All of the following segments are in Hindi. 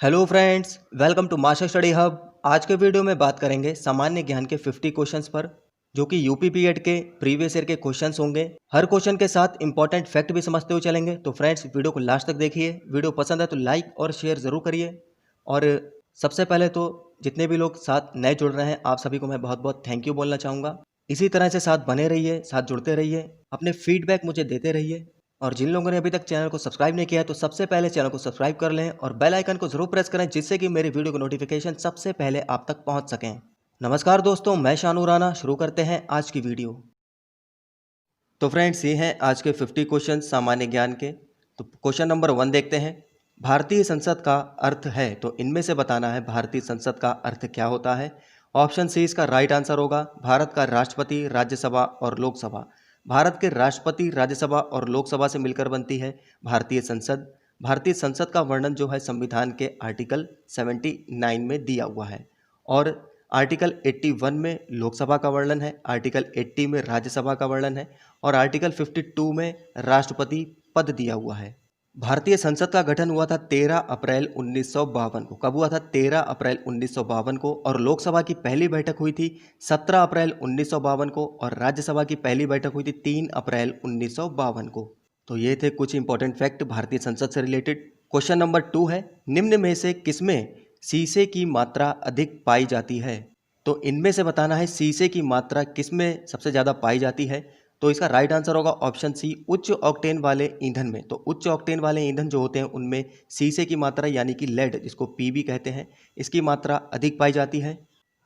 Hello friends, welcome to master study hub. आज के वीडियो में बात करेंगे सामान्य ज्ञान के 50 क्वेश्चंस पर, जो कि यूपी बीएड के प्रीवियस ईयर के क्वेश्चंस होंगे। हर क्वेश्चन के साथ इंपॉर्टेंट फैक्ट भी समझते हुए चलेंगे। तो फ्रेंड्स, वीडियो को लास्ट तक देखिए। वीडियो पसंद है तो लाइक और शेयर ज़रूर करिए। और सबसे पहले तो जितने भी लोग साथ नए जुड़ रहे हैं, आप सभी को मैं बहुत बहुत थैंक यू बोलना चाहूँगा। इसी तरह से साथ बने रहिए, साथ जुड़ते रहिए, अपने फीडबैक मुझे देते रहिए। और जिन लोगों ने अभी तक चैनल को सब्सक्राइब नहीं किया है तो सबसे पहले चैनल को सब्सक्राइब कर लें और बेल आइकन को जरूर प्रेस करें, जिससे कि मेरी वीडियो की नोटिफिकेशन सबसे पहले आप तक पहुंच सकें। नमस्कार दोस्तों, मैं शानू राणा। शुरू करते हैं आज की वीडियो। तो फ्रेंड्स, ये हैं आज के 50 क्वेश्चन सामान्य ज्ञान के। तो क्वेश्चन नंबर 1 देखते हैं। भारतीय संसद का अर्थ है, तो इनमें से बताना है भारतीय संसद का अर्थ क्या होता है। ऑप्शन सी इसका राइट आंसर होगा। भारत का राष्ट्रपति, राज्यसभा और लोकसभा। भारत के राष्ट्रपति, राज्यसभा और लोकसभा से मिलकर बनती है भारतीय संसद। भारतीय संसद का वर्णन जो है संविधान के आर्टिकल 79 में दिया हुआ है। और आर्टिकल 81 में लोकसभा का वर्णन है, आर्टिकल 80 में राज्यसभा का वर्णन है और आर्टिकल 52 में राष्ट्रपति पद दिया हुआ है। भारतीय संसद का गठन हुआ था 13 अप्रैल 1952 को। कब हुआ था? 13 अप्रैल 1952 को। और लोकसभा की पहली बैठक हुई थी 17 अप्रैल 1952 को और राज्यसभा की पहली बैठक हुई थी 3 अप्रैल 1952 को। तो ये थे कुछ इंपॉर्टेंट फैक्ट भारतीय संसद से रिलेटेड। क्वेश्चन नंबर 2 है, निम्न में से किसमें शीशे की मात्रा अधिक पाई जाती है? तो इनमें से बताना है शीशे की मात्रा किसमें सबसे ज़्यादा पाई जाती है। तो इसका राइट आंसर होगा ऑप्शन सी, उच्च ऑक्टेन वाले ईंधन में। तो उच्च ऑक्टेन वाले ईंधन जो होते हैं उनमें शीशे की मात्रा यानी कि लेड, जिसको पीबी कहते हैं, इसकी मात्रा अधिक पाई जाती है।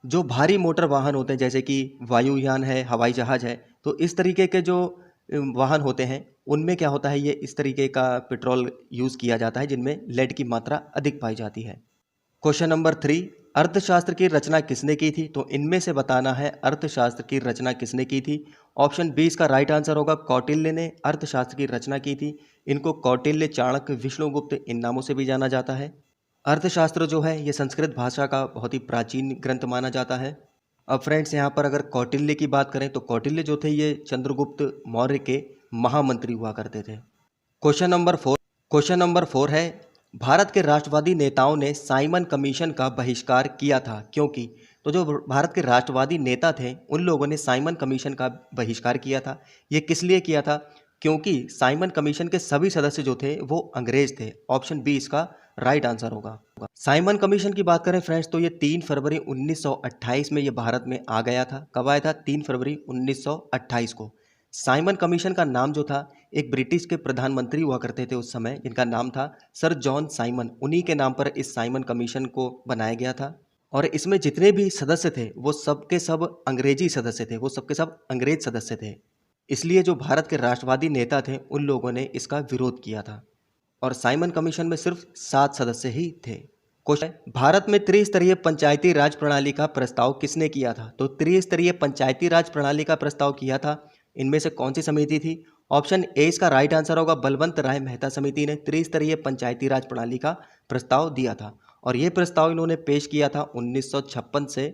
जो भारी मोटर वाहन होते हैं जैसे कि वायुयान है, हवाई जहाज़ है, तो इस तरीके के जो वाहन होते हैं उनमें क्या होता है, ये इस तरीके का पेट्रोल यूज़ किया जाता है जिनमें लेड की मात्रा अधिक पाई जाती है। क्वेश्चन नंबर 3, अर्थशास्त्र की रचना किसने की थी? तो इनमें से बताना है अर्थशास्त्र की रचना किसने की थी। ऑप्शन बी इसका राइट आंसर होगा, कौटिल्य ने अर्थशास्त्र की रचना की थी। इनको कौटिल्य, चाणक्य, विष्णुगुप्त इन नामों से भी जाना जाता है। अर्थशास्त्र जो है ये संस्कृत भाषा का बहुत ही प्राचीन ग्रंथ माना जाता है। अब फ्रेंड्स, यहाँ पर अगर कौटिल्य की बात करें तो कौटिल्य जो थे ये चंद्रगुप्त मौर्य के महामंत्री हुआ करते थे। क्वेश्चन नंबर 4 है, भारत के राष्ट्रवादी नेताओं ने साइमन कमीशन का बहिष्कार किया था क्योंकि? तो जो भारत के राष्ट्रवादी नेता थे उन लोगों ने साइमन कमीशन का बहिष्कार किया था। ये किस लिए किया था? क्योंकि साइमन कमीशन के सभी सदस्य जो थे वो अंग्रेज थे। ऑप्शन बी इसका राइट आंसर होगा। साइमन कमीशन की बात करें फ्रेंड्स तो ये 3 फरवरी 1928 में ये भारत में आ गया था। कब आया था? 3 फरवरी 1928 को। साइमन कमीशन का नाम जो था, एक ब्रिटिश के प्रधानमंत्री हुआ करते थे उस समय, जिनका नाम था सर जॉन साइमन। उन्हीं के नाम पर इस साइमन कमीशन को बनाया गया था। और इसमें जितने भी सदस्य थे वो सब के सब अंग्रेजी सदस्य थे, वो सब के सब अंग्रेज सदस्य थे। इसलिए जो भारत के राष्ट्रवादी नेता थे उन लोगों ने इसका विरोध किया था। और साइमन कमीशन में सिर्फ 7 सदस्य ही थे। क्वेश्चन, भारत में त्रिस्तरीय पंचायती राज प्रणाली का प्रस्ताव किसने किया था? तो त्रिस्तरीय पंचायती राज प्रणाली का प्रस्ताव किया था, इनमें से कौन सी समिति थी? ऑप्शन ए इसका राइट आंसर होगा, बलवंत राय मेहता समिति ने त्रिस्तरीय पंचायती राज प्रणाली का प्रस्ताव दिया था। और ये प्रस्ताव इन्होंने पेश किया था 1956 से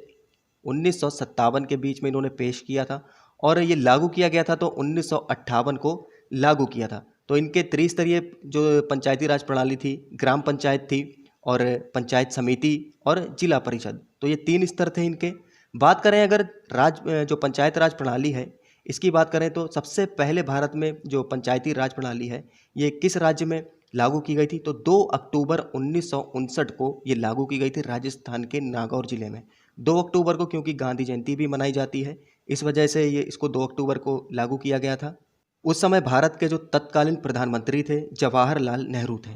1957 के बीच में इन्होंने पेश किया था। और ये लागू किया गया था तो 1958 को लागू किया था। तो इनके त्रिस्तरीय जो पंचायती राज प्रणाली थी, ग्राम पंचायत थी और पंचायत समिति और जिला परिषद, तो ये 3 स्तर थे इनके। बात करें अगर जो पंचायत राज प्रणाली है इसकी बात करें तो सबसे पहले भारत में जो पंचायती राज प्रणाली है ये किस राज्य में लागू की गई थी? तो 2 अक्टूबर 1959 को ये लागू की गई थी राजस्थान के नागौर जिले में। 2 अक्टूबर को, क्योंकि गांधी जयंती भी मनाई जाती है, इस वजह से ये इसको 2 अक्टूबर को लागू किया गया था। उस समय भारत के जो तत्कालीन प्रधानमंत्री थे जवाहरलाल नेहरू थे।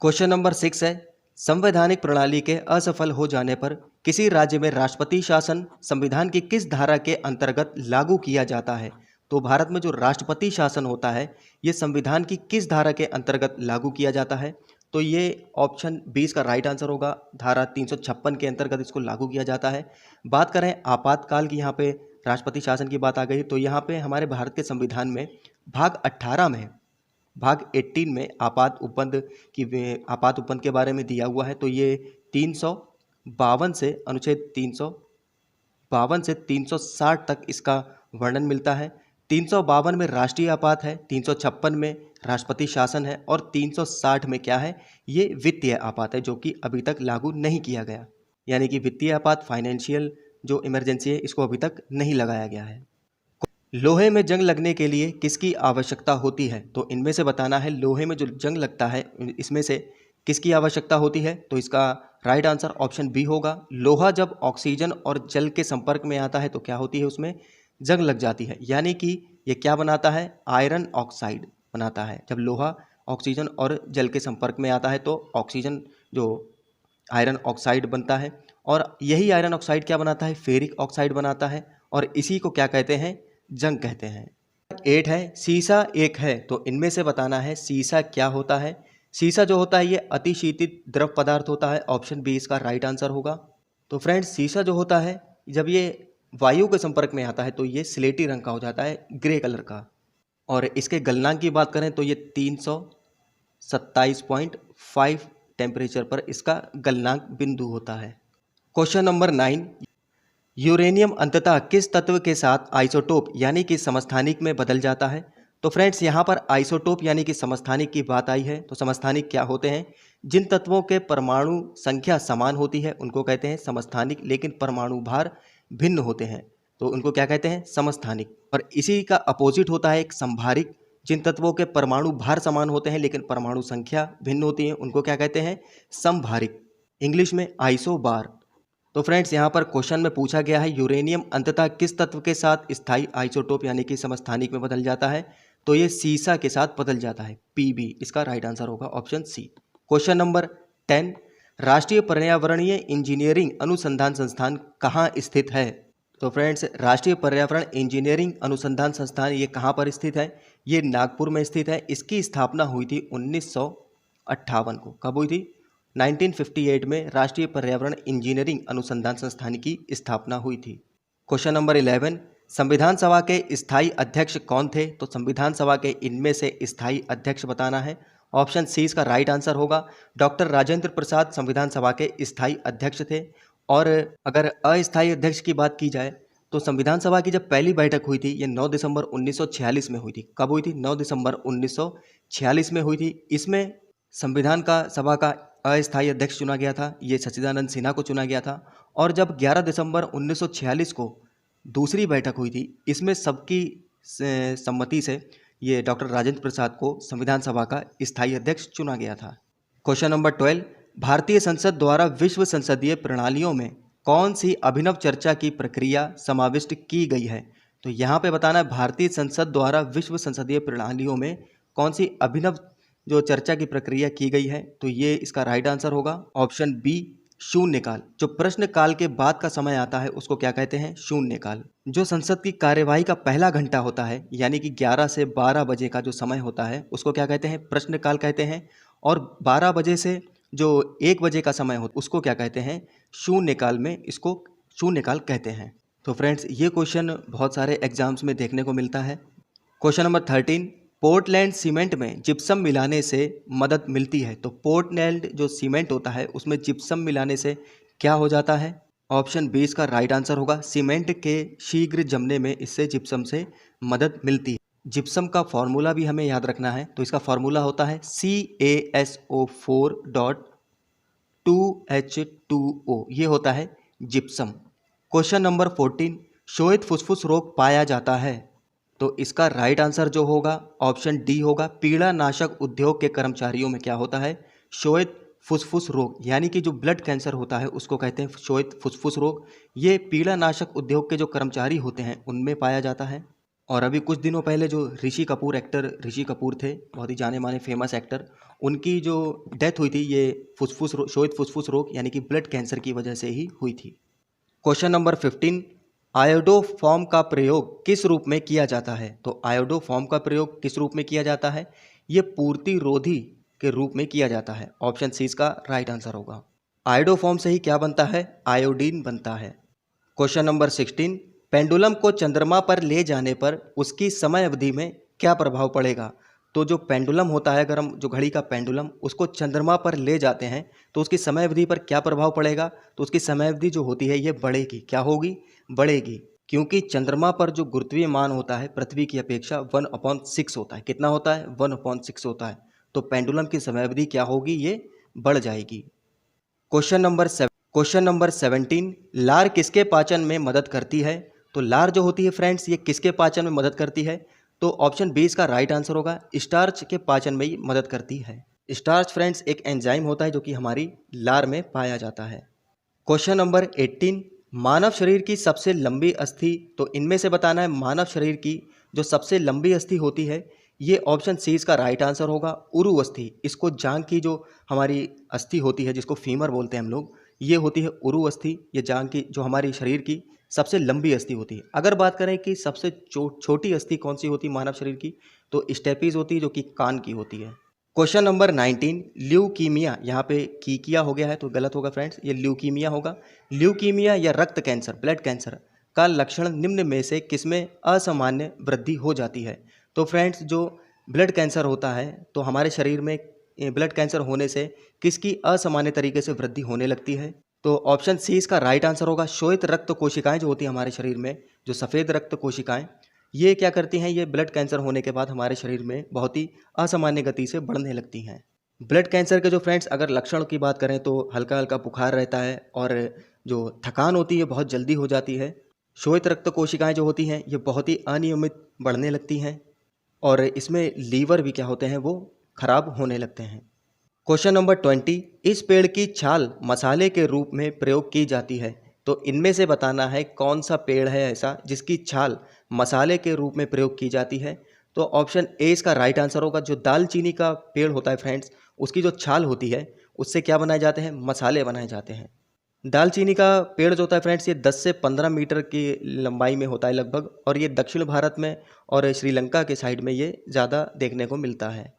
क्वेश्चन नंबर 6 है, संवैधानिक प्रणाली के असफल हो जाने पर किसी राज्य में राष्ट्रपति शासन संविधान की किस धारा के अंतर्गत लागू किया जाता है? तो भारत में जो राष्ट्रपति शासन होता है ये संविधान की किस धारा के अंतर्गत लागू किया जाता है? तो ये ऑप्शन 20 का राइट आंसर होगा, धारा 356 के अंतर्गत इसको लागू किया जाता है। बात करें आपातकाल की, यहाँ पे राष्ट्रपति शासन की बात आ गई, तो यहाँ पे हमारे भारत के संविधान में भाग 18 में, भाग 18 में आपात उपबंध के बारे में दिया हुआ है। तो ये 352 से अनुच्छेद 352 से 360 तक इसका वर्णन मिलता है। 352 में राष्ट्रीय आपात है, 356 में राष्ट्रपति शासन है और 360 में क्या है, ये वित्तीय आपात है जो कि अभी तक लागू नहीं किया गया। यानी कि वित्तीय आपात, फाइनेंशियल जो इमरजेंसी है, इसको अभी तक नहीं लगाया गया है। लोहे में जंग लगने के लिए किसकी आवश्यकता होती है? तो इनमें से बताना है लोहे में जो जंग लगता है इसमें से किसकी आवश्यकता होती है। तो इसका राइट आंसर ऑप्शन बी होगा। लोहा जब ऑक्सीजन और जल के संपर्क में आता है तो क्या होती है, उसमें जंग लग जाती है। यानी कि ये क्या बनाता है, आयरन ऑक्साइड बनाता है। जब लोहा ऑक्सीजन और जल के संपर्क में आता है तो ऑक्सीजन जो आयरन ऑक्साइड बनता है और यही आयरन ऑक्साइड क्या बनाता है, फेरिक ऑक्साइड बनाता है और इसी को क्या कहते हैं, जंग कहते हैं। 8 है सीसा एक है, तो इनमें से बताना है सीसा क्या होता है। सीसा जो होता है ये अतिशीतित द्रव पदार्थ होता है। ऑप्शन बी इसका राइट आंसर होगा। तो फ्रेंड्स सीसा जो होता है जब ये वायु के संपर्क में आता है तो ये स्लेटी रंग का हो जाता है, ग्रे कलर का। और इसके गलनांक की बात करें तो ये 327.5 टेम्परेचर पर इसका गलनांक बिंदु होता है। क्वेश्चन नंबर 9, यूरेनियम अंततः किस तत्व के साथ आइसोटोप यानी कि समस्थानिक में बदल जाता है। तो फ्रेंड्स यहाँ पर आइसोटोप यानी कि समस्थानिक की बात आई है। तो समस्थानिक क्या होते हैं, जिन तत्वों के परमाणु संख्या समान होती है उनको कहते हैं समस्थानिक, लेकिन परमाणु भार भिन्न होते हैं तो उनको क्या कहते हैं, समस्थानिक। और इसी का अपोजिट होता है एक संभारिक, जिन तत्वों के परमाणु भार समान होते हैं लेकिन परमाणु संख्या भिन्न होती है उनको क्या कहते हैं, समभारिक, इंग्लिश में आइसोबार। तो फ्रेंड्स यहाँ पर क्वेश्चन में पूछा गया है यूरेनियम अंततः किस तत्व के साथ स्थायी आइसोटोप यानी कि समस्थानिक में बदल जाता है। तो ये सीसा के साथ बदल जाता है, पीबी इसका राइट आंसर होगा, ऑप्शन सी। क्वेश्चन नंबर 10, राष्ट्रीय पर्यावरणीय इंजीनियरिंग अनुसंधान संस्थान कहाँ स्थित है। तो फ्रेंड्स राष्ट्रीय पर्यावरण इंजीनियरिंग अनुसंधान संस्थान ये कहाँ पर स्थित है, ये नागपुर में स्थित है। इसकी स्थापना हुई थी 1958 को। कब हुई थी, 1958 में राष्ट्रीय पर्यावरण इंजीनियरिंग अनुसंधान संस्थान की स्थापना हुई थी। क्वेश्चन नंबर 11, संविधान सभा के स्थायी अध्यक्ष कौन थे। तो संविधान सभा के इनमें से स्थायी अध्यक्ष बताना है। ऑप्शन सी इसका राइट आंसर होगा। डॉक्टर राजेंद्र प्रसाद संविधान सभा के स्थायी अध्यक्ष थे। और अगर अस्थायी अध्यक्ष की बात की जाए तो संविधान सभा की जब पहली बैठक हुई थी ये 9 दिसंबर 1946 में हुई थी। कब हुई थी, 9 दिसंबर 1946 में हुई थी। इसमें संविधान का सभा का अस्थायी अध्यक्ष चुना गया था, ये सच्चिदानंद सिन्हा को चुना गया था। और जब 11 दिसंबर 1946 को दूसरी बैठक हुई थी इसमें सबकी सम्मति से ये डॉक्टर राजेंद्र प्रसाद को संविधान सभा का स्थायी अध्यक्ष चुना गया था। क्वेश्चन नंबर 12, भारतीय संसद द्वारा विश्व संसदीय प्रणालियों में कौन सी अभिनव चर्चा की प्रक्रिया समाविष्ट की गई है। तो यहाँ पे बताना है भारतीय संसद द्वारा विश्व संसदीय प्रणालियों में कौन सी अभिनव जो चर्चा की प्रक्रिया की गई है। तो ये इसका राइट आंसर होगा, ऑप्शन बी, शून्यकाल। जो प्रश्न काल के बाद का समय आता है उसको क्या कहते हैं, शून्यकाल। जो संसद की कार्यवाही का पहला घंटा होता है यानी कि 11 से 12 बजे का जो समय होता है उसको क्या कहते हैं, प्रश्नकाल कहते हैं। और 12 बजे से जो 1 बजे का समय हो उसको क्या कहते हैं, शून्यकाल में इसको शून्यकाल कहते हैं। तो फ्रेंड्स ये क्वेश्चन बहुत सारे एग्जाम्स में देखने को मिलता है। क्वेश्चन नंबर 13, पोर्टलैंड सीमेंट में जिप्सम मिलाने से मदद मिलती है। तो पोर्टलैंड जो सीमेंट होता है उसमें जिप्सम मिलाने से क्या हो जाता है, ऑप्शन बी इसका राइट आंसर होगा। सीमेंट के शीघ्र जमने में इससे जिप्सम से मदद मिलती है। जिप्सम का फॉर्मूला भी हमें याद रखना है। तो इसका फॉर्मूला होता है CaSO4.2H2O, ये होता है जिप्सम। क्वेश्चन नंबर 14, श्वेत फुसफुस रोग पाया जाता है। तो इसका राइट आंसर जो होगा ऑप्शन डी होगा। पीड़ानाशक उद्योग के कर्मचारियों में क्या होता है, श्वेत फुसफुस रोग, यानी कि जो ब्लड कैंसर होता है उसको कहते हैं श्वेत फुसफुस रोग। ये पीड़ानाशक उद्योग के जो कर्मचारी होते हैं उनमें पाया जाता है। और अभी कुछ दिनों पहले जो एक्टर ऋषि कपूर थे, बहुत ही जाने माने फेमस एक्टर, उनकी जो डेथ हुई थी ये श्वेत फुसफुस रोग यानी कि ब्लड कैंसर की वजह से ही हुई थी। क्वेश्चन नंबर 15, आयोडोफॉर्म का प्रयोग किस रूप में किया जाता है। तो आयोडोफॉर्म का प्रयोग किस रूप में किया जाता है, ये पूर्ति रोधी के रूप में किया जाता है। ऑप्शन सी इसका राइट आंसर होगा। आयोडोफॉर्म से ही क्या बनता है, आयोडीन बनता है। क्वेश्चन नंबर 16, पेंडुलम को चंद्रमा पर ले जाने पर उसकी समय अवधि में क्या प्रभाव पड़ेगा। तो जो पेंडुलम होता है, अगर हम जो घड़ी का पेंडुलम उसको चंद्रमा पर ले जाते हैं तो उसकी समय अवधि पर क्या प्रभाव पड़ेगा। तो उसकी समय अवधि जो होती है ये बढ़ेगी, क्या होगी, बढ़ेगी। क्योंकि चंद्रमा पर जो गुरुत्वीय मान होता है पृथ्वी की अपेक्षा 1/6 होता है। कितना होता है? 1/6 होता है। तो पेंडुलम की समयावधि क्या होगी? ये बढ़ जाएगी। क्वेश्चन नंबर 17, लार किसके पाचन में मदद करती है? तो लार जो होती है फ्रेंड्स, ये किसके पाचन में मदद करती है? तो ऑप्शन बी इसका राइट आंसर होगा, स्टार्च के पाचन में ही मदद करती है। स्टार्च फ्रेंड्स एक एंजाइम होता है जो कि हमारी लार में पाया जाता है। क्वेश्चन नंबर 18, मानव शरीर की सबसे लंबी अस्थि, तो इनमें से बताना है मानव शरीर की जो सबसे लंबी अस्थि होती है। ये ऑप्शन सी इसका राइट आंसर होगा, उरु अस्थि। इसको जांग की जो हमारी अस्थि होती है, जिसको फीमर बोलते हैं हम लोग, ये होती है उरु अस्थि। ये जांग की जो हमारी शरीर की सबसे लंबी अस्थि होती है। अगर बात करें कि सबसे छोटी अस्थि कौन सी होती है मानव शरीर की, तो स्टेपीज होती है जो कि कान की होती है। क्वेश्चन नंबर 19, ल्यूकीमिया, यहाँ पे कीकिया हो गया है तो गलत होगा फ्रेंड्स, ये ल्यूकीमिया होगा। ल्यूकीमिया या रक्त कैंसर, ब्लड कैंसर का लक्षण निम्न में से किसमें असामान्य वृद्धि हो जाती है? तो फ्रेंड्स जो ब्लड कैंसर होता है, तो हमारे शरीर में ब्लड कैंसर होने से किसकी असामान्य तरीके से वृद्धि होने लगती है? तो ऑप्शन सी इसका राइट आंसर होगा, श्वेत रक्त कोशिकाएं जो होती हैं हमारे शरीर में, जो सफ़ेद रक्त कोशिकाएं, ये क्या करती हैं? ये ब्लड कैंसर होने के बाद हमारे शरीर में बहुत ही असामान्य गति से बढ़ने लगती हैं। ब्लड कैंसर के जो फ्रेंड्स अगर लक्षण की बात करें तो हल्का हल्का बुखार रहता है और जो थकान होती है बहुत जल्दी हो जाती है। श्वेत रक्त कोशिकाएं जो होती हैं ये बहुत ही अनियमित बढ़ने लगती हैं और इसमें लीवर भी क्या होते हैं, वो खराब होने लगते हैं। क्वेश्चन नंबर 20, इस पेड़ की छाल मसाले के रूप में प्रयोग की जाती है। तो इनमें से बताना है कौन सा पेड़ है ऐसा जिसकी छाल मसाले के रूप में प्रयोग की जाती है। तो ऑप्शन ए इसका राइट आंसर होगा, जो दालचीनी का पेड़ होता है फ्रेंड्स, उसकी जो छाल होती है उससे क्या बनाए जाते हैं? मसाले बनाए जाते हैं। दालचीनी का पेड़ जो होता है फ्रेंड्स, ये 10 से 15 मीटर की लंबाई में होता है लगभग, और ये दक्षिण भारत में और श्रीलंका के साइड में ये ज़्यादा देखने को मिलता है।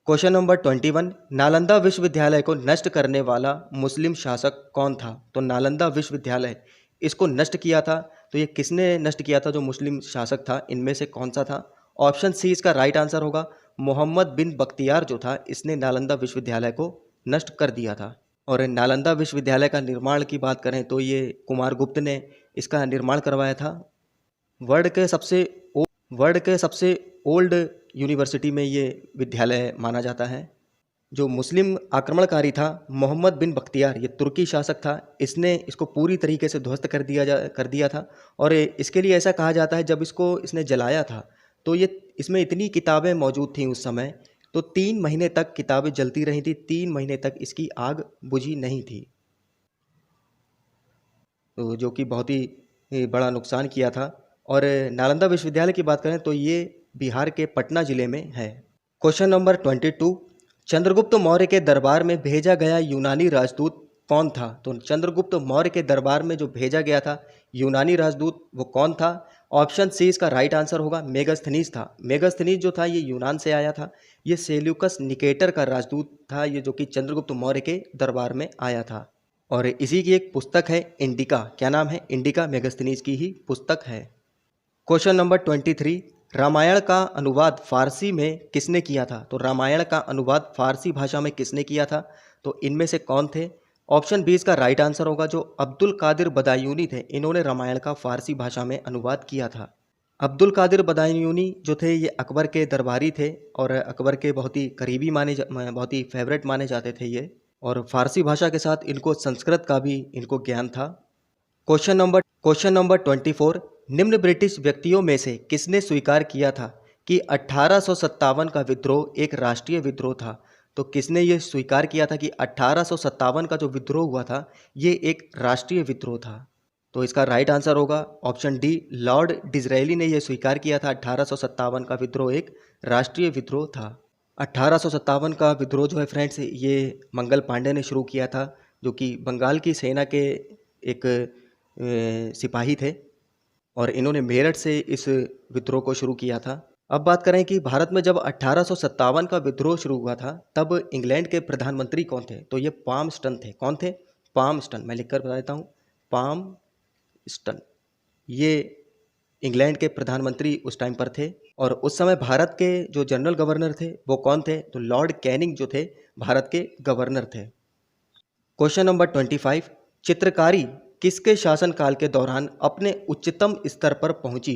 क्वेश्चन नंबर 21, नालंदा विश्वविद्यालय को नष्ट करने वाला मुस्लिम शासक कौन था? तो नालंदा विश्वविद्यालय इसको नष्ट किया था, तो ये किसने नष्ट किया था? जो मुस्लिम शासक था, इनमें से कौन सा था? ऑप्शन सी इसका राइट आंसर होगा, मोहम्मद बिन बख्तियार जो था, इसने नालंदा विश्वविद्यालय को नष्ट कर दिया था। और नालंदा विश्वविद्यालय का निर्माण की बात करें तो ये कुमारगुप्त ने इसका निर्माण करवाया था। वर्ल्ड के सबसे ओल्ड यूनिवर्सिटी में ये विद्यालय माना जाता है। जो मुस्लिम आक्रमणकारी था मोहम्मद बिन बख्तियार, ये तुर्की शासक था, इसने इसको पूरी तरीके से ध्वस्त कर दिया था। और इसके लिए ऐसा कहा जाता है, जब इसको इसने जलाया था तो ये इसमें इतनी किताबें मौजूद थीं उस समय, तो 3 महीने तक किताबें जलती रही थी, 3 महीने तक इसकी आग बुझी नहीं थी, तो जो कि बहुत ही बड़ा नुकसान किया था। और नालंदा विश्वविद्यालय की बात करें तो ये बिहार के पटना जिले में है। क्वेश्चन नंबर 22, चंद्रगुप्त मौर्य के दरबार में भेजा गया यूनानी राजदूत कौन था? तो चंद्रगुप्त मौर्य के दरबार में जो भेजा गया था यूनानी राजदूत, वो कौन था? ऑप्शन सी इसका राइट आंसर होगा, मेगास्थनीज था। मेगास्थनीज जो था ये यूनान से आया था, ये सेल्यूकस निकेटर का राजदूत था, ये जो कि चंद्रगुप्त मौर्य के दरबार में आया था। और इसी की एक पुस्तक है इंडिका, क्या नाम है? इंडिका मेगास्थनीज की ही पुस्तक है। क्वेश्चन नंबर 23, रामायण का अनुवाद फारसी में किसने किया था? तो रामायण का अनुवाद फारसी भाषा में किसने किया था? तो इनमें से कौन थे? ऑप्शन बी इसका राइट आंसर होगा, जो अब्दुल कादिर बदायूनी थे, इन्होंने रामायण का फारसी भाषा में अनुवाद किया था। अब्दुल कादिर बदायूनी जो थे ये अकबर के दरबारी थे और अकबर के बहुत ही करीबी बहुत ही फेवरेट माने जाते थे ये, और फारसी भाषा के साथ इनको संस्कृत का भी इनको ज्ञान था। क्वेश्चन नंबर 24, निम्न ब्रिटिश व्यक्तियों में से किसने स्वीकार किया था कि 1857 का विद्रोह एक राष्ट्रीय विद्रोह था? तो किसने ये स्वीकार किया था कि 1857 का जो विद्रोह हुआ था ये एक राष्ट्रीय विद्रोह था? तो इसका राइट आंसर होगा ऑप्शन डी, लॉर्ड डिज़रायली ने यह स्वीकार किया था 1857 का विद्रोह एक राष्ट्रीय विद्रोह था। 1857 का विद्रोह जो है फ्रेंड्स, ये मंगल पांडे ने शुरू किया था, जो कि बंगाल की सेना के एक सिपाही थे, और इन्होंने मेरठ से इस विद्रोह को शुरू किया था। अब बात करें कि भारत में जब 1857 का विद्रोह शुरू हुआ था तब इंग्लैंड के प्रधानमंत्री कौन थे? तो ये पामस्टन थे। कौन थे? पामस्टन। मैं लिखकर बता देता हूँ, पामस्टन, ये इंग्लैंड के प्रधानमंत्री उस टाइम पर थे। और उस समय भारत के जो जनरल गवर्नर थे वो कौन थे? तो लॉर्ड कैनिंग जो थे भारत के गवर्नर थे। क्वेश्चन नंबर 25, चित्रकारी किसके शासनकाल के दौरान अपने उच्चतम स्तर पर पहुंची?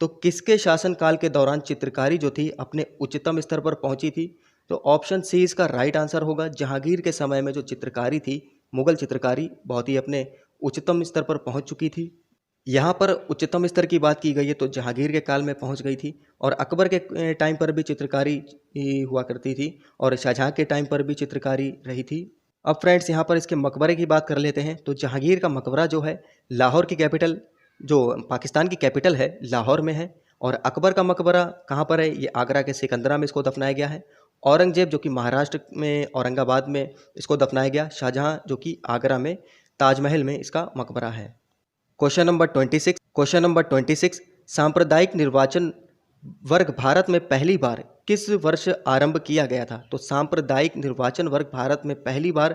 तो किसके शासनकाल के दौरान चित्रकारी जो थी अपने उच्चतम स्तर पर पहुंची थी? तो ऑप्शन सी इसका राइट आंसर होगा। जहांगीर के समय में जो चित्रकारी थी, मुगल चित्रकारी बहुत ही अपने उच्चतम स्तर पर पहुंच चुकी थी। यहाँ पर उच्चतम स्तर की बात की गई है तो जहांगीर के काल में पहुंच गई थी, और अकबर के टाइम पर भी चित्रकारी हुआ करती थी, और शाहजहाँ के टाइम पर भी चित्रकारी रही थी। अब फ्रेंड्स यहाँ पर इसके मकबरे की बात कर लेते हैं। तो जहांगीर का मकबरा जो है लाहौर की कैपिटल, जो पाकिस्तान की कैपिटल है, लाहौर में है। और अकबर का मकबरा कहाँ पर है? ये आगरा के सिकंदरा में इसको दफनाया गया है। औरंगजेब जो कि महाराष्ट्र में औरंगाबाद में इसको दफनाया गया। शाहजहाँ जो कि आगरा में ताजमहल में इसका मकबरा है। क्वेश्चन नंबर 26, सांप्रदायिक निर्वाचन वर्ग भारत में पहली बार किस वर्ष आरंभ किया गया था? तो सांप्रदायिक निर्वाचन वर्ग भारत में पहली बार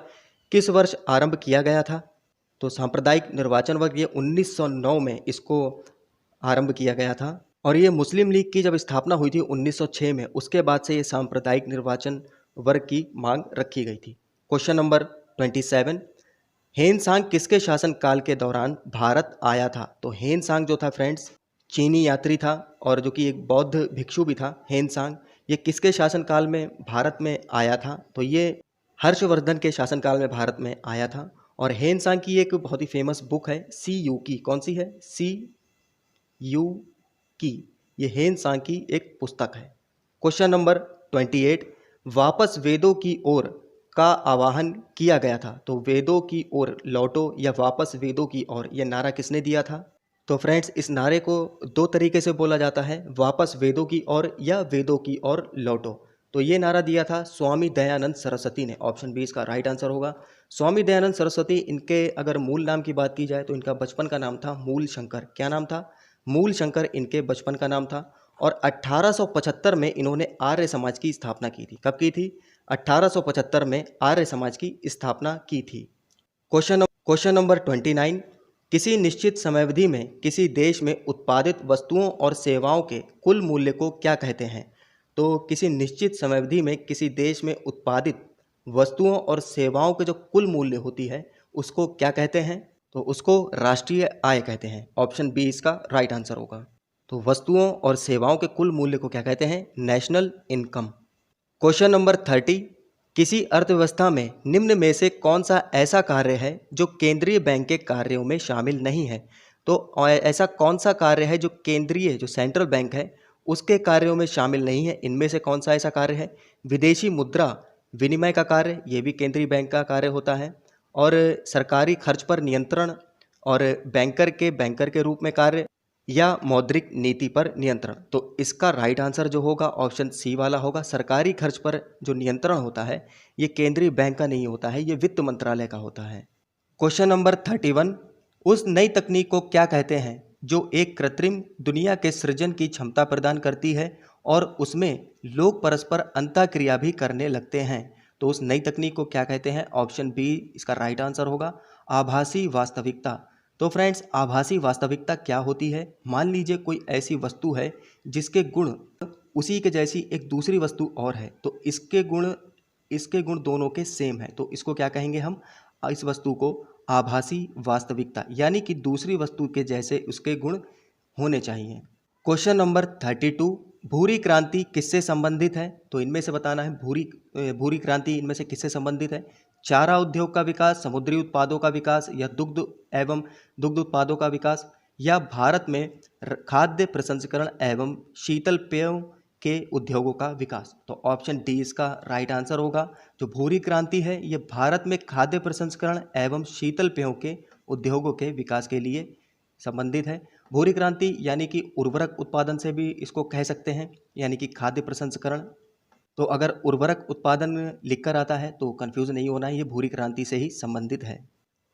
किस वर्ष आरंभ किया गया था? तो सांप्रदायिक निर्वाचन वर्ग ये 1909 में इसको आरंभ किया गया था, और ये मुस्लिम लीग की जब स्थापना हुई थी 1906 में, उसके बाद से ये सांप्रदायिक निर्वाचन वर्ग की मांग रखी गई थी। क्वेश्चन नंबर 27, हेनसांग किसके शासनकाल के दौरान भारत आया था? तो हेनसांग जो था फ्रेंड्स चीनी यात्री था, और जो कि एक बौद्ध भिक्षु भी था। हेनसांग ये किसके शासनकाल में भारत में आया था? तो ये हर्षवर्धन के शासनकाल में भारत में आया था। और हेनसांग की एक बहुत ही फेमस बुक है सी यू की। कौन सी है? सी यू की। ये हेनसांग की एक पुस्तक है। क्वेश्चन नंबर 28, वापस वेदों की ओर का आह्वान किया गया था। तो वेदों की ओर लौटो या वापस वेदों की ओर, यह नारा किसने दिया था? तो फ्रेंड्स इस नारे को दो तरीके से बोला जाता है, वापस वेदों की ओर या वेदों की ओर लौटो। तो ये नारा दिया था स्वामी दयानंद सरस्वती ने। ऑप्शन बी इसका राइट आंसर होगा। स्वामी दयानंद सरस्वती, इनके अगर मूल नाम की बात की जाए तो इनका बचपन का नाम था मूल शंकर। क्या नाम था? मूल शंकर इनके बचपन का नाम था। और 1875 में इन्होंने आर्य समाज की स्थापना की थी। कब की थी? 1875 में आर्य समाज की स्थापना की थी। क्वेश्चन नंबर 29, किसी निश्चित समयावधि में किसी देश में उत्पादित वस्तुओं और सेवाओं के कुल मूल्य को क्या कहते हैं? तो किसी निश्चित समयावधि में किसी देश में उत्पादित वस्तुओं और सेवाओं के जो कुल मूल्य होती है उसको क्या कहते हैं? तो उसको राष्ट्रीय आय कहते हैं। ऑप्शन बी इसका राइट आंसर होगा। तो वस्तुओं और सेवाओं के कुल मूल्य को क्या कहते हैं? National income. क्वेश्चन नंबर 30, किसी अर्थव्यवस्था में निम्न में से कौन सा ऐसा कार्य है जो केंद्रीय बैंक के कार्यों में शामिल नहीं है? तो ऐसा कौन सा कार्य है जो केंद्रीय, जो सेंट्रल बैंक है, उसके कार्यों में शामिल नहीं है? इनमें से कौन सा ऐसा कार्य है? विदेशी मुद्रा विनिमय का कार्य, ये भी केंद्रीय बैंक का कार्य होता है। और सरकारी खर्च पर नियंत्रण, और बैंकर के रूप में कार्य, या मौद्रिक नीति पर नियंत्रण। तो इसका राइट आंसर जो होगा ऑप्शन सी वाला होगा। सरकारी खर्च पर जो नियंत्रण होता है ये केंद्रीय बैंक का नहीं होता है, ये वित्त मंत्रालय का होता है। क्वेश्चन नंबर 31, उस नई तकनीक को क्या कहते हैं जो एक कृत्रिम दुनिया के सृजन की क्षमता प्रदान करती है और उसमें लोग परस्पर अंतःक्रिया भी करने लगते हैं? तो उस नई तकनीक को क्या कहते हैं? ऑप्शन बी इसका राइट आंसर होगा, आभासी वास्तविकता। तो फ्रेंड्स आभासी वास्तविकता क्या होती है? मान लीजिए कोई ऐसी वस्तु है जिसके गुण उसी के जैसी एक दूसरी वस्तु और है, तो इसके गुण दोनों के सेम है, तो इसको क्या कहेंगे हम? इस वस्तु को आभासी वास्तविकता, यानी कि दूसरी वस्तु के जैसे उसके गुण होने चाहिए। क्वेश्चन नंबर 32, भूरी क्रांति किससे संबंधित है? तो इनमें से बताना है भूरी क्रांति इनमें से किससे संबंधित है? चारा उद्योग का विकास, समुद्री उत्पादों का विकास, या दुग्ध उत्पादों का विकास, या भारत में खाद्य प्रसंस्करण एवं शीतल पेयों के उद्योगों का विकास। तो ऑप्शन डी इसका राइट आंसर होगा। जो भूरी क्रांति है ये भारत में खाद्य प्रसंस्करण एवं शीतल पेयों के उद्योगों के विकास के लिए संबंधित है। भूरी क्रांति यानी कि उर्वरक उत्पादन से भी इसको कह सकते हैं, यानी कि खाद्य प्रसंस्करण। तो अगर उर्वरक उत्पादन लिखकर आता है तो कंफ्यूज नहीं होना है, ये भूरी क्रांति से ही संबंधित है।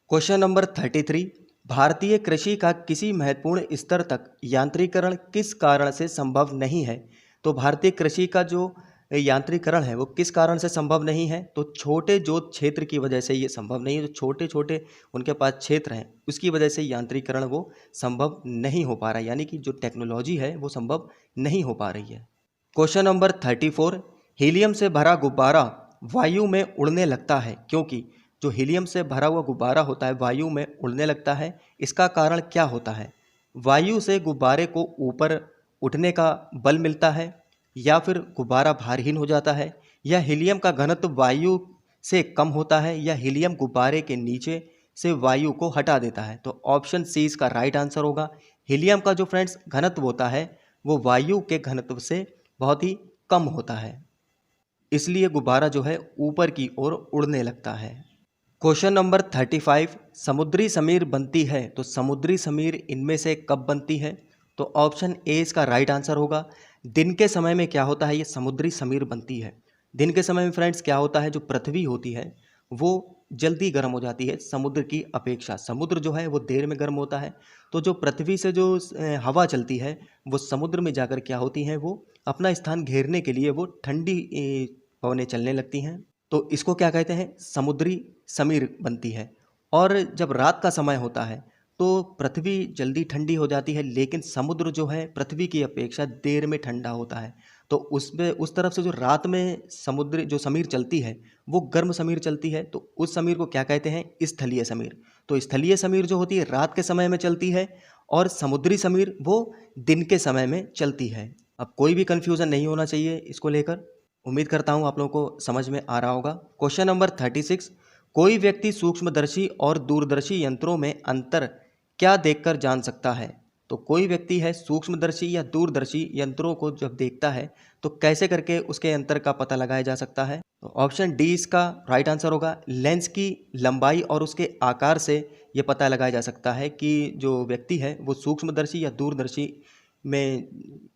क्वेश्चन नंबर 33, भारतीय कृषि का किसी महत्वपूर्ण स्तर तक यांत्रिकरण किस कारण से संभव नहीं है? तो भारतीय कृषि का जो यांत्रिकरण है वो किस कारण से संभव नहीं है? तो छोटे जोत क्षेत्र की वजह से ये संभव नहीं है। जो छोटे छोटे उनके पास क्षेत्र हैं उसकी वजह से यांत्रिकरण वो संभव नहीं हो पा रहा है, यानी कि जो टेक्नोलॉजी है वो संभव नहीं हो पा रही है। क्वेश्चन नंबर 34, हीलियम से भरा गुब्बारा वायु में उड़ने लगता है क्योंकि? जो हीलियम से भरा हुआ गुब्बारा होता है वायु में उड़ने लगता है, इसका कारण क्या होता है? वायु से गुब्बारे को ऊपर उठने का बल मिलता है, या फिर गुब्बारा भारहीन हो जाता है, या हीलियम का घनत्व वायु से कम होता है, या हीलियम गुब्बारे के नीचे से वायु को हटा देता है। तो ऑप्शन सी इसका राइट आंसर होगा। हीलियम का जो फ्रेंड्स घनत्व होता है वो वायु के घनत्व से बहुत ही कम होता है, इसलिए गुब्बारा जो है ऊपर की ओर उड़ने लगता है। क्वेश्चन नंबर 35, समुद्री समीर बनती है तो समुद्री समीर इनमें से कब बनती है? तो ऑप्शन ए इसका राइट आंसर होगा। दिन के समय में क्या होता है, ये समुद्री समीर बनती है। दिन के समय में फ्रेंड्स क्या होता है, जो पृथ्वी होती है वो जल्दी गर्म हो जाती है समुद्र की अपेक्षा। समुद्र जो है वो देर में गर्म होता है, तो जो पृथ्वी से जो हवा चलती है वो समुद्र में जाकर क्या होती हैं, वो अपना स्थान घेरने के लिए वो ठंडी पवनें चलने लगती हैं। तो इसको क्या कहते हैं, समुद्री समीर बनती है। और जब रात का समय होता है तो पृथ्वी जल्दी ठंडी हो जाती है, लेकिन समुद्र जो है पृथ्वी की अपेक्षा देर में ठंडा होता है। तो उसमें उस तरफ से जो रात में समुद्र जो समीर चलती है वो गर्म समीर चलती है, तो उस समीर को क्या कहते हैं, स्थलीय समीर। तो स्थलीय समीर जो होती है रात के समय में चलती है, और समुद्री समीर वो दिन के समय में चलती है। अब कोई भी कन्फ्यूज़न नहीं होना चाहिए इसको लेकर। उम्मीद करता हूँ आप लोगों को समझ में आ रहा होगा। क्वेश्चन नंबर 36, कोई व्यक्ति सूक्ष्मदर्शी और दूरदर्शी यंत्रों में अंतर क्या देखकर जान सकता है? तो कोई व्यक्ति है सूक्ष्मदर्शी या दूरदर्शी यंत्रों को जब देखता है तो कैसे करके उसके अंतर का पता लगाया जा सकता है? तो ऑप्शन डी इसका राइट आंसर होगा। लेंस की लंबाई और उसके आकार से ये पता लगाया जा सकता है कि जो व्यक्ति है वो सूक्ष्मदर्शी या दूरदर्शी में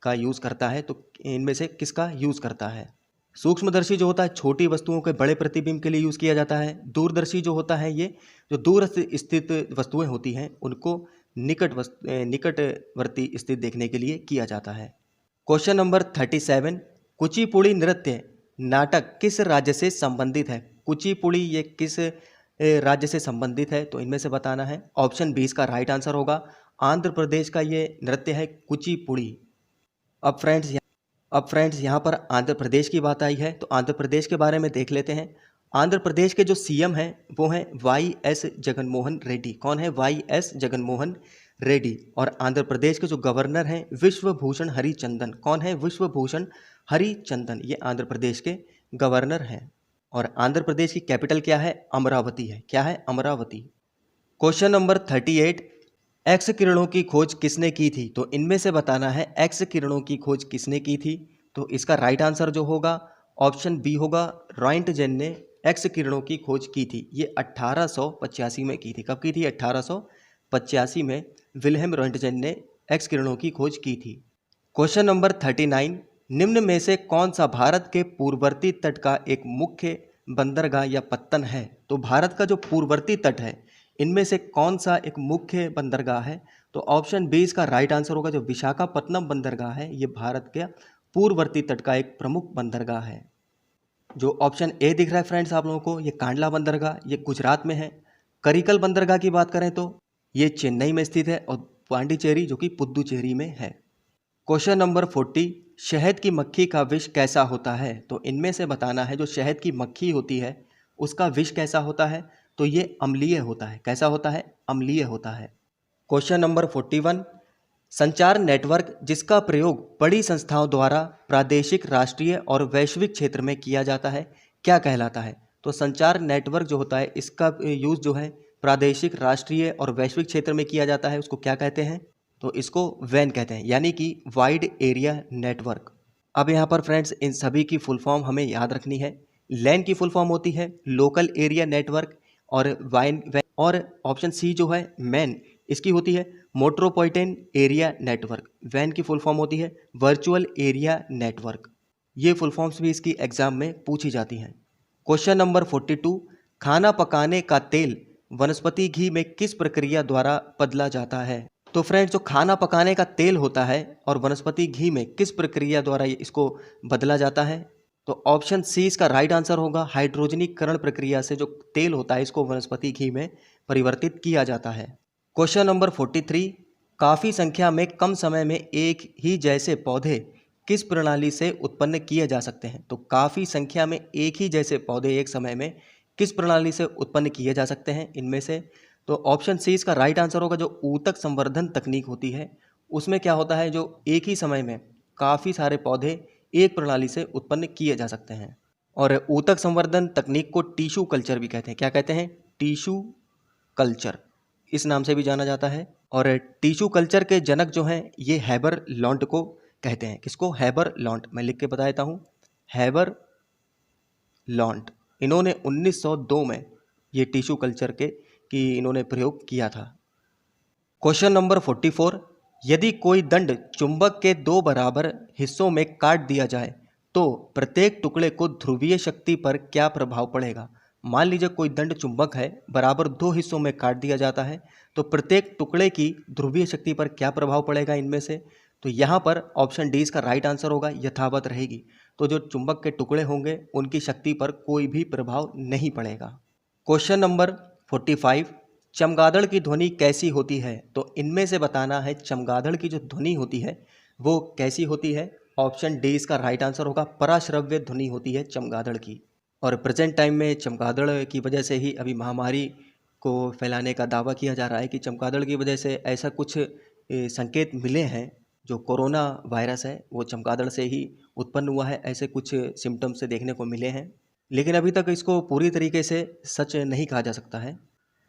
का यूज़ करता है, तो इनमें से किसका यूज़ करता है। सूक्ष्मदर्शी जो होता है छोटी वस्तुओं के बड़े प्रतिबिंब के लिए यूज़ किया जाता है। दूरदर्शी जो होता है ये जो दूर स्थित वस्तुएं होती हैं उनको निकटवर्ती स्थित देखने के लिए किया जाता है। क्वेश्चन नंबर 37, कुचिपुड़ी नृत्य नाटक किस राज्य से संबंधित है? कुचिपुड़ी ये किस राज्य से संबंधित है, तो इनमें से बताना है। ऑप्शन बी इसका राइट आंसर होगा। आंध्र प्रदेश का ये नृत्य है कुचिपुड़ी। अब फ्रेंड्स यहाँ पर आंध्र प्रदेश की बात आई है, तो आंध्र प्रदेश के बारे में देख लेते हैं। आंध्र प्रदेश के जो सीएम हैं वो हैं वाई.एस. जगनमोहन रेड्डी। कौन है? वाई.एस. जगनमोहन रेड्डी। और आंध्र प्रदेश के जो गवर्नर हैं विश्वभूषण हरिचंदन। कौन है? विश्वभूषण हरिचंदन। ये आंध्र प्रदेश के गवर्नर हैं। और आंध्र प्रदेश की कैपिटल क्या है? अमरावती है। क्या है? अमरावती। क्वेश्चन नंबर 38, एक्स किरणों की खोज किसने की थी? तो इनमें से बताना है एक्स किरणों की खोज किसने की थी। तो इसका राइट आंसर जो होगा ऑप्शन बी होगा। रॉयंटजेन ने एक्स किरणों की खोज की थी। ये 1885 में की थी। कब की थी? 1885 में विल्हेम रॉयंटजेन ने एक्स किरणों की खोज की थी। क्वेश्चन नंबर 39, निम्न में से कौन सा भारत के पूर्ववर्ती तट का एक मुख्य बंदरगाह या पत्तन है? तो भारत का जो पूर्ववर्ती तट है इनमें से कौन सा एक मुख्य बंदरगाह है? तो ऑप्शन बी इसका राइट आंसर होगा। जो विशाखापत्तनम बंदरगाह है ये भारत के पूर्ववर्ती तट का एक प्रमुख बंदरगाह है। जो ऑप्शन ए दिख रहा है फ्रेंड्स आप लोगों को, ये कांडला बंदरगाह, ये गुजरात में है। करिकल बंदरगाह की बात करें तो ये चेन्नई में स्थित है, और पांडिचेरी जो कि पुद्दुचेरी में है। क्वेश्चन नंबर 40, शहद की मक्खी का विष कैसा होता है? तो इनमें से बताना है जो शहद की मक्खी होती है उसका विष कैसा होता है? तो ये अम्लीय होता है। कैसा होता है? अम्लीय होता है। क्वेश्चन नंबर 41, संचार नेटवर्क जिसका प्रयोग बड़ी संस्थाओं द्वारा प्रादेशिक, राष्ट्रीय और वैश्विक क्षेत्र में किया जाता है क्या कहलाता है? तो संचार नेटवर्क जो होता है इसका यूज़ जो है प्रादेशिक, राष्ट्रीय और वैश्विक क्षेत्र में किया जाता है, उसको क्या कहते हैं? तो इसको वैन कहते हैं, यानी कि वाइड एरिया नेटवर्क। अब यहाँ पर फ्रेंड्स इन सभी की फुल फॉर्म हमें याद रखनी है। लैन की फुल फॉर्म होती है लोकल एरिया नेटवर्क, और वाइन और ऑप्शन सी जो है मैन इसकी होती है मेट्रोपॉलिटन एरिया नेटवर्क। वैन की फुल फॉर्म होती है वर्चुअल एरिया नेटवर्क। ये फुल फॉर्म्स भी इसकी एग्जाम में पूछी जाती हैं। क्वेश्चन नंबर 42, खाना पकाने का तेल वनस्पति घी में किस प्रक्रिया द्वारा बदला जाता है? तो फ्रेंड्स जो खाना पकाने का तेल होता है और वनस्पति घी में किस प्रक्रिया द्वारा इसको बदला जाता है? तो ऑप्शन सी इसका राइट आंसर होगा। हाइड्रोजनीकरण प्रक्रिया से जो तेल होता है इसको वनस्पति घी में परिवर्तित किया जाता है। क्वेश्चन नंबर 43, काफ़ी संख्या में कम समय में एक ही जैसे पौधे किस प्रणाली से उत्पन्न किए जा सकते हैं? तो काफ़ी संख्या में एक ही जैसे पौधे एक समय में किस प्रणाली से उत्पन्न किए जा सकते हैं इनमें से? तो ऑप्शन सी इसका राइट आंसर होगा। जो ऊतक संवर्धन तकनीक होती है उसमें क्या होता है, जो एक ही समय में काफ़ी सारे पौधे एक प्रणाली से उत्पन्न किए जा सकते हैं। और ऊतक संवर्धन तकनीक को टिश्यू कल्चर भी कहते हैं। क्या कहते हैं? टिश्यू कल्चर, इस नाम से भी जाना जाता है। और टिश्यू कल्चर के जनक जो हैं ये हैबर लॉन्ट को कहते हैं। किसको? हैबर लॉन्ट। मैं लिख के बता देता हूँ, हैबर लॉन्ट। इन्होंने 1902 में ये टिश्यू कल्चर की इन्होंने प्रयोग किया था। क्वेश्चन नंबर 44, यदि कोई दंड चुंबक के 2 बराबर हिस्सों में काट दिया जाए तो प्रत्येक टुकड़े को ध्रुवीय शक्ति पर क्या प्रभाव पड़ेगा? मान लीजिए कोई दंड चुंबक है, बराबर 2 हिस्सों में काट दिया जाता है तो प्रत्येक टुकड़े की ध्रुवीय शक्ति पर क्या प्रभाव पड़ेगा इनमें से? तो यहाँ पर ऑप्शन डी इसका राइट आंसर होगा, यथावत रहेगी। तो जो चुंबक के टुकड़े होंगे उनकी शक्ति पर कोई भी प्रभाव नहीं पड़ेगा। क्वेश्चन नंबर 45, चमगादड़ की ध्वनि कैसी होती है? तो इनमें से बताना है चमगादड़ की जो ध्वनि होती है वो कैसी होती है। ऑप्शन डी इसका राइट आंसर होगा, पराश्रव्य ध्वनि होती है चमगादड़ की। और प्रेजेंट टाइम में चमगादड़ की वजह से ही अभी महामारी को फैलाने का दावा किया जा रहा है कि चमगादड़ की वजह से ऐसा कुछ संकेत मिले हैं। जो कोरोना वायरस है वो चमगादड़ से ही उत्पन्न हुआ है, ऐसे कुछ सिम्टम्स से देखने को मिले हैं, लेकिन अभी तक इसको पूरी तरीके से सच नहीं कहा जा सकता है।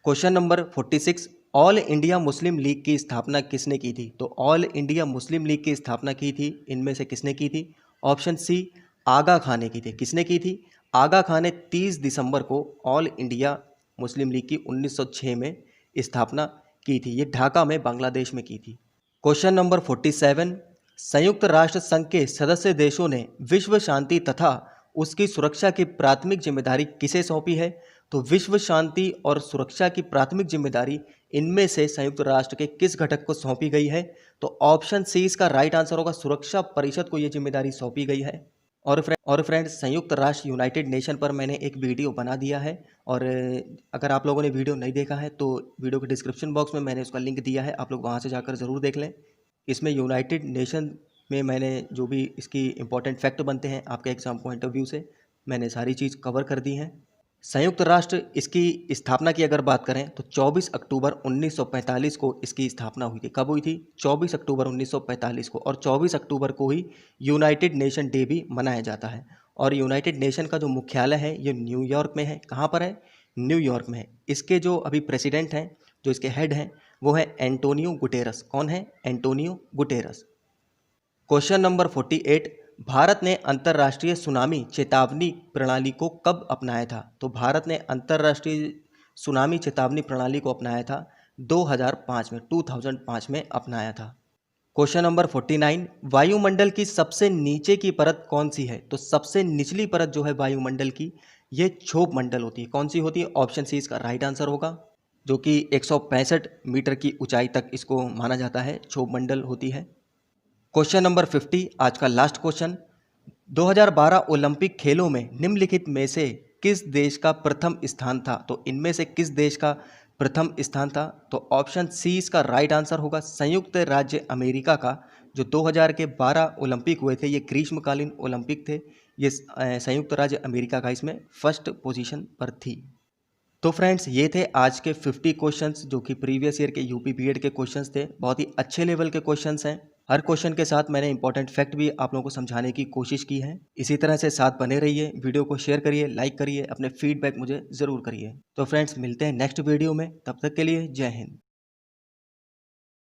Question number 46, all India Muslim league की स्थापना किसने की थी? तो ऑल इंडिया मुस्लिम लीग की स्थापना की थी, इनमें से किसने की थी? ऑप्शन सी आगा खान ने की थी। किसने की थी? आगा खान ने 30 दिसंबर को ऑल इंडिया मुस्लिम लीग की 1906 में स्थापना की थी। ये ढाका में बांग्लादेश में की थी। क्वेश्चन नंबर 47, संयुक्त राष्ट्र संघ के सदस्य देशों ने विश्व शांति तथा उसकी सुरक्षा की प्राथमिक जिम्मेदारी किसे सौंपी है? तो विश्व शांति और सुरक्षा की प्राथमिक जिम्मेदारी इनमें से संयुक्त राष्ट्र के किस घटक को सौंपी गई है? तो ऑप्शन सी इसका राइट आंसर होगा, सुरक्षा परिषद को यह जिम्मेदारी सौंपी गई है। और फ्रेंड्स, संयुक्त राष्ट्र यूनाइटेड नेशन पर मैंने एक वीडियो बना दिया है, और अगर आप लोगों ने वीडियो नहीं देखा है तो वीडियो के डिस्क्रिप्शन बॉक्स में मैंने उसका लिंक दिया है, आप लोग वहां से जाकर ज़रूर देख लें। इसमें यूनाइटेड नेशन में मैंने जो भी इसकी इंपॉर्टेंट फैक्ट बनते हैं आपके एग्जाम पॉइंट ऑफ व्यू से, मैंने सारी चीज़ कवर कर दी हैं। संयुक्त राष्ट्र इसकी स्थापना की अगर बात करें तो 24 अक्टूबर 1945 को इसकी स्थापना हुई थी। कब हुई थी? 24 अक्टूबर 1945 को। और 24 अक्टूबर को ही यूनाइटेड नेशन डे भी मनाया जाता है। और यूनाइटेड नेशन का जो मुख्यालय है ये न्यूयॉर्क में है। कहाँ पर है? न्यूयॉर्क में है। इसके जो अभी प्रेसिडेंट हैं, जो इसके हेड हैं, वो है एंटोनियो गुटेरस। कौन है? Antonio Guterres. Question number 48, Bharat ने अंतर्राष्ट्रीय सुनामी चेतावनी प्रणाली को कब अपनाया था? तो भारत ने अंतर्राष्ट्रीय सुनामी चेतावनी प्रणाली को अपनाया था 2005 में, 2005 में अपनाया था। क्वेश्चन नंबर 49, वायुमंडल की सबसे नीचे की परत कौन सी है? तो सबसे निचली परत जो है वायुमंडल की, ये क्षोभ मंडल होती है। कौन सी होती है? ऑप्शन सी इसका राइट आंसर होगा, जो कि 165 मीटर की ऊंचाई तक इसको माना जाता है, क्षोभ मंडल होती है। क्वेश्चन नंबर 50, आज का लास्ट क्वेश्चन, 2012 ओलंपिक खेलों में निम्नलिखित में से किस देश का प्रथम स्थान था? तो इनमें से किस देश का प्रथम स्थान था? तो ऑप्शन सी इसका राइट आंसर होगा, संयुक्त राज्य अमेरिका का। जो 2012 ओलंपिक हुए थे ये ग्रीष्मकालीन ओलंपिक थे। ये संयुक्त राज्य अमेरिका का इसमें फर्स्ट पोजीशन पर थी। तो फ्रेंड्स, ये थे आज के 50 क्वेश्चंस जो कि प्रीवियस ईयर के यूपी बीएड के क्वेश्चंस थे। बहुत ही अच्छे लेवल के क्वेश्चंस हैं। हर क्वेश्चन के साथ मैंने इंपॉर्टेंट फैक्ट भी आप लोगों को समझाने की कोशिश की है। इसी तरह से साथ बने रहिए, वीडियो को शेयर करिए, लाइक करिए, अपने फीडबैक मुझे ज़रूर करिए। तो फ्रेंड्स, मिलते हैं नेक्स्ट वीडियो में, तब तक के लिए जय हिंद।